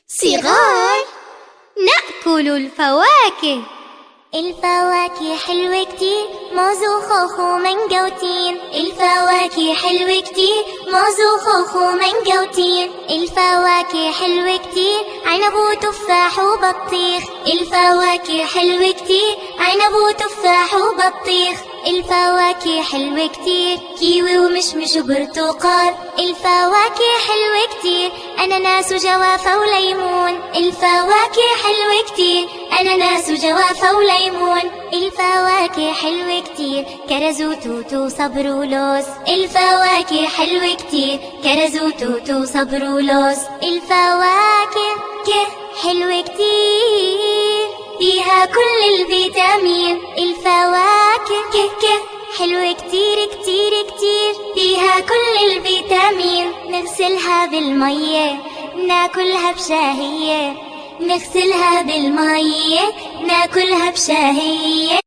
صغار نأكل الفواكه. الفواكه حلوة كتير، موز وخوخ ومانجا وتين. الفواكه حلوة كتير، موز وخوخ ومانجا وتين. الفواكه حلوة كتير، عنب وتفاح وبطيخ. الفواكه حلوة كتير، عنب وتفاح وبطيخ. الفواكه حلوة كتير، كيوي ومشمش وبرتقال. الفواكه حلوة كتير، أناناس وجوافة وليمون. الفواكه حلوة كتير، أناناس وجوافة وليمون. الفواكه حلوة كتير، كرز وتوت وصبر ولوز. الفواكه حلوة كتير، كرز وتوت وصبر ولوز. الفواكه حلوة كتير، فيها كل الفيتامين. الفواكه حلوة كتير كتير كتير، فيها كل الفيتامين. نغسلها بالمية، ناكلها بشهية. نغسلها بالمية، ناكلها بشهية.